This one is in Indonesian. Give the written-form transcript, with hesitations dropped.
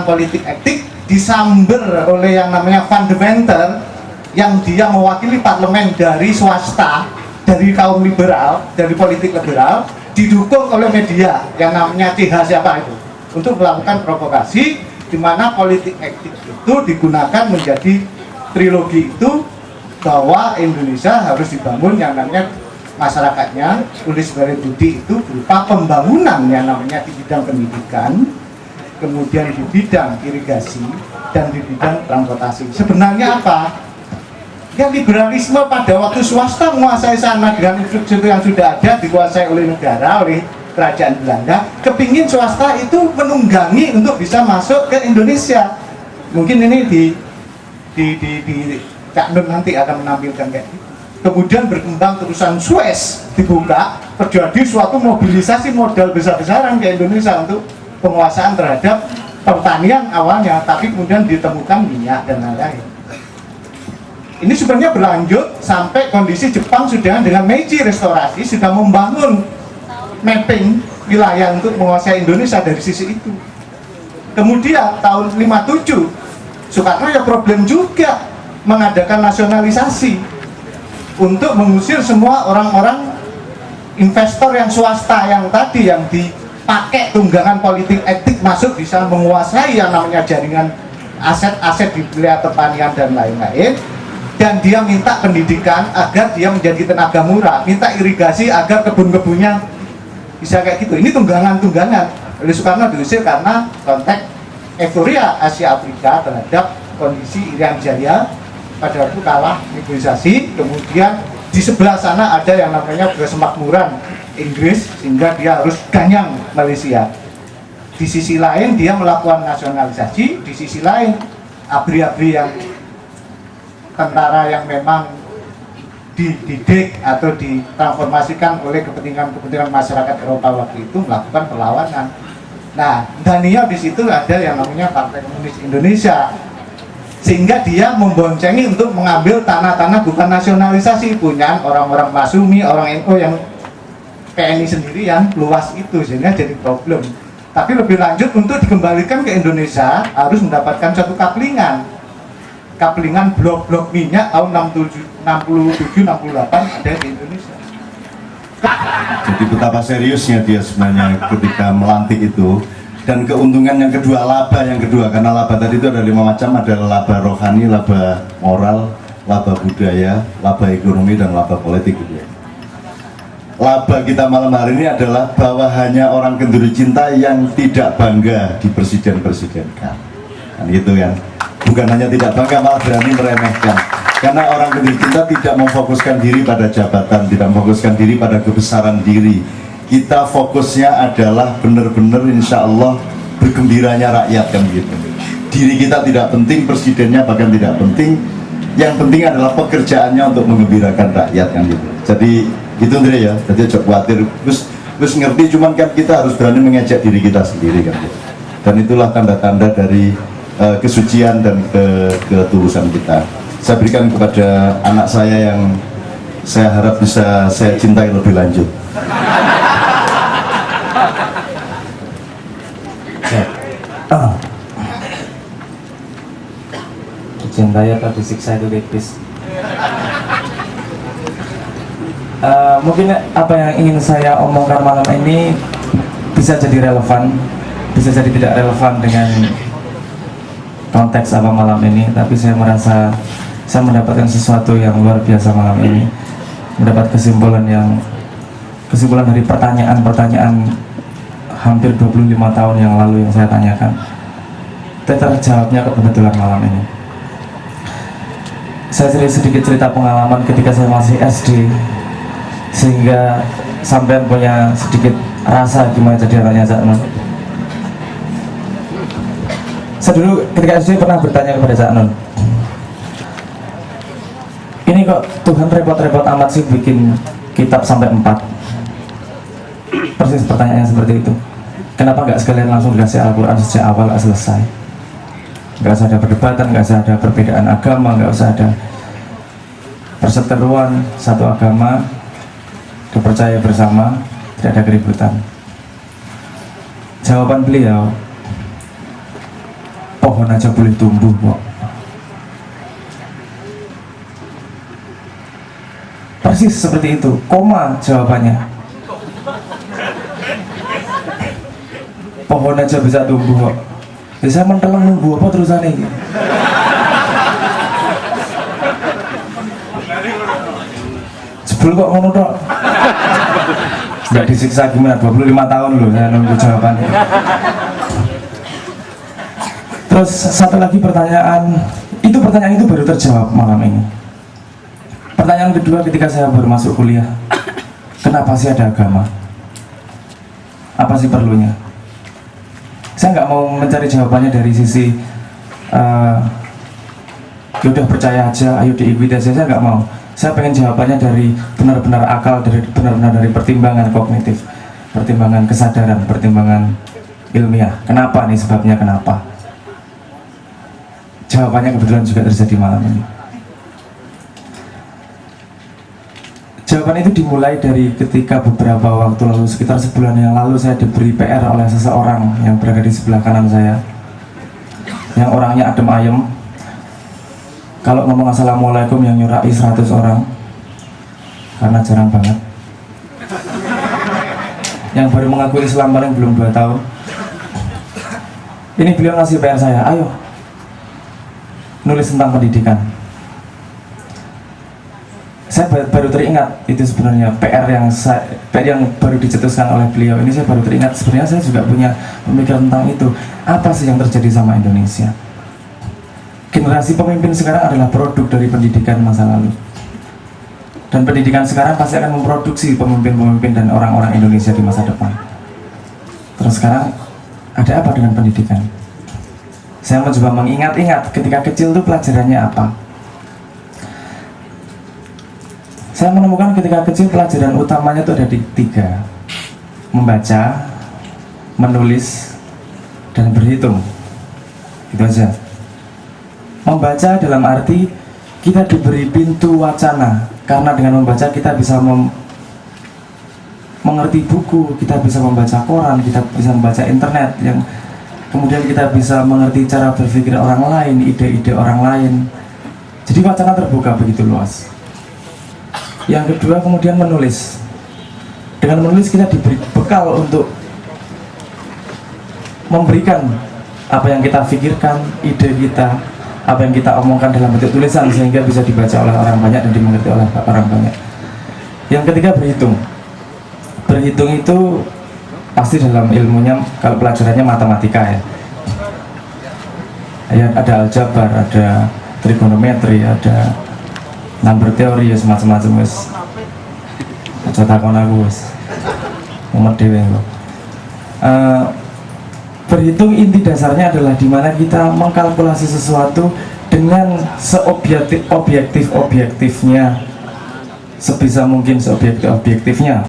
politik etik disamber oleh yang namanya fundamental, yang dia mewakili parlemen dari swasta, dari kaum liberal, dari politik liberal, didukung oleh media yang namanya CH siapa itu, untuk melakukan provokasi, di mana politik etik itu digunakan menjadi trilogi itu, bahwa Indonesia harus dibangun yang namanya masyarakatnya, tulis dari budi itu berupa pembangunan yang namanya di bidang pendidikan, kemudian di bidang irigasi, dan di bidang transportasi. Sebenarnya apa? Ya, liberalisme pada waktu swasta menguasai sana dengan infrastruktur yang sudah ada, dikuasai oleh negara, oleh kerajaan Belanda, kepingin swasta itu menunggangi untuk bisa masuk ke Indonesia. Mungkin ini di Cak Nun nanti akan menampilkan kayak gitu. Kemudian berkembang terusan Suez dibuka, terjadi suatu mobilisasi modal besar-besaran ke Indonesia untuk penguasaan terhadap pertanian awalnya, tapi kemudian ditemukan minyak dan lain-lain. Ini sebenarnya berlanjut sampai kondisi Jepang sudah dengan Meiji restorasi sudah membangun mapping wilayah untuk menguasai Indonesia dari sisi itu. Kemudian tahun 57 Soekarno ya problem juga mengadakan nasionalisasi untuk mengusir semua orang-orang investor yang swasta yang tadi yang dipakai tunggangan politik etik masuk bisa menguasai yang namanya jaringan aset-aset di wilayah pertanian dan lain-lain. Dan dia minta pendidikan agar dia menjadi tenaga murah, minta irigasi agar kebun-kebunnya bisa kayak gitu. Ini tunggangan-tunggangan. Oleh Soekarno diusir karena konteks euforia Asia Afrika terhadap kondisi Irian Jaya pada waktu kalah negosiasi. Kemudian di sebelah sana ada yang namanya kesemakmuran Inggris, sehingga dia harus ganyang Malaysia. Di sisi lain dia melakukan nasionalisasi, di sisi lain ABRI-ABRI yang tentara yang memang dididik atau ditransformasikan oleh kepentingan masyarakat Eropa waktu itu melakukan perlawanan. Nah, Daniel di situ ada yang namanya Partai Komunis Indonesia, sehingga dia memboncengi untuk mengambil tanah-tanah bukan nasionalisasi, punya orang-orang Masumi, orang NU yang PNI sendiri yang luas itu, sehingga jadi problem. Tapi lebih lanjut untuk dikembalikan ke Indonesia harus mendapatkan satu kaplingan blok-blok minyak tahun 67-68 ada di Indonesia. Jadi betapa seriusnya dia sebenarnya ketika melantik itu. Dan keuntungan yang kedua, laba yang kedua, karena laba tadi itu ada 5 macam, ada laba rohani, laba moral, laba budaya, laba ekonomi, dan laba politik gitu ya. Laba kita malam hari ini adalah bahwa hanya orang kenduri cinta yang tidak bangga di presiden-presidenkan, kan gitu kan. Bukan hanya tidak bangga, malah berani meremehkan. Karena orang kenduri cinta tidak memfokuskan diri pada jabatan, tidak memfokuskan diri pada kebesaran diri. Kita fokusnya adalah benar-benar insya Allah bergembiranya rakyat, kan gitu. Diri kita tidak penting, presidennya bahkan tidak penting. Yang penting adalah pekerjaannya untuk menggembirakan rakyat, kan gitu. Jadi itu Andre ya, jadi jangan khawatir. Terus ngerti, cuman kan kita harus berani mengejek diri kita sendiri, kan gitu. Dan itulah tanda-tanda dari kesucian dan ketulusan kita. Saya berikan kepada anak saya yang saya harap bisa saya cintai lebih lanjut. Dicintai atau disiksa itu tipis. Mungkin apa yang ingin saya omongkan malam ini bisa jadi relevan, bisa jadi tidak relevan dengan konteks apa malam ini, tapi saya merasa saya mendapatkan sesuatu yang luar biasa malam ini, mendapat kesimpulan dari pertanyaan-pertanyaan hampir 25 tahun yang lalu yang saya tanyakan, terjawabnya kebetulan malam ini. Saya sedikit cerita pengalaman ketika saya masih SD, sehingga sampai punya sedikit rasa gimana jadi anaknya Cak Nun. Saya dulu ketika SD pernah bertanya kepada Cak Nun, ini kok Tuhan repot-repot amat sih bikin kitab sampai 4? Persis pertanyaannya seperti itu. Kenapa nggak sekalian langsung dikasih Al-Quran sejak awal, nggak selesai? Nggak usah ada perdebatan, nggak usah ada perbedaan agama, nggak usah ada perseteruan satu agama, dipercaya bersama, tidak ada keributan. Jawaban beliau, pohon aja boleh tumbuh kok. Persis seperti itu, koma jawabannya. Pohon aja bisa tumbuh kok. Ya, saya menteleng nunggu apa terusannya gitu. Jebul kok ngono tok. Nggak disiksa gimana, 25 tahun loh saya nunggu jawabannya. Terus satu lagi pertanyaan itu baru terjawab malam ini. Pertanyaan kedua ketika saya baru masuk kuliah, kenapa sih ada agama? Apa sih perlunya? Saya nggak mau mencari jawabannya dari sisi yaudah percaya aja, ayo diikuti aja, saya nggak mau. Saya pengen jawabannya dari benar-benar akal, benar-benar dari pertimbangan kognitif, pertimbangan kesadaran, pertimbangan ilmiah. Kenapa nih sebabnya, kenapa? Jawabannya kebetulan juga terjadi malam ini. Jawaban itu dimulai dari ketika beberapa waktu lalu, sekitar sebulan yang lalu, saya diberi PR oleh seseorang yang berada di sebelah kanan saya, yang orangnya adem ayem. Kalau ngomong assalamualaikum yang nyurai 100 orang, karena jarang banget. Yang baru mengakui Islam paling belum 2 tahun. Ini beliau ngasih PR saya, ayo nulis tentang pendidikan. Saya baru teringat itu sebenarnya PR yang baru dicetuskan oleh beliau ini. Saya baru teringat sebenarnya saya juga punya pemikiran tentang itu. Apa sih yang terjadi sama Indonesia? Generasi pemimpin sekarang adalah produk dari pendidikan masa lalu, dan pendidikan sekarang pasti akan memproduksi pemimpin-pemimpin dan orang-orang Indonesia di masa depan. Terus sekarang ada apa dengan pendidikan? Saya mencoba mengingat-ingat ketika kecil itu pelajarannya apa. Saya menemukan ketika kecil pelajaran utamanya itu ada 3: membaca, menulis, dan berhitung. Itu aja. Membaca dalam arti kita diberi pintu wacana, karena dengan membaca kita bisa mengerti buku, kita bisa membaca koran, kita bisa membaca internet, yang kemudian kita bisa mengerti cara berpikir orang lain, ide-ide orang lain. Jadi wacana terbuka begitu luas. Yang kedua kemudian menulis. Dengan menulis kita diberi bekal untuk memberikan apa yang kita pikirkan, ide kita, apa yang kita omongkan dalam bentuk tulisan, sehingga bisa dibaca oleh orang banyak dan dimengerti oleh orang banyak. Yang ketiga berhitung. Berhitung itu pasti dalam ilmunya, kalau pelajarannya matematika ya. Ada aljabar, ada trigonometri, ada number teori, ya semacam-macam wis. Aja takon aku wis. Umur dhewe kok. Berhitung inti dasarnya adalah dimana kita mengkalkulasi sesuatu dengan seobjektif-objektifnya, sebisa mungkin seobjektif-objektifnya.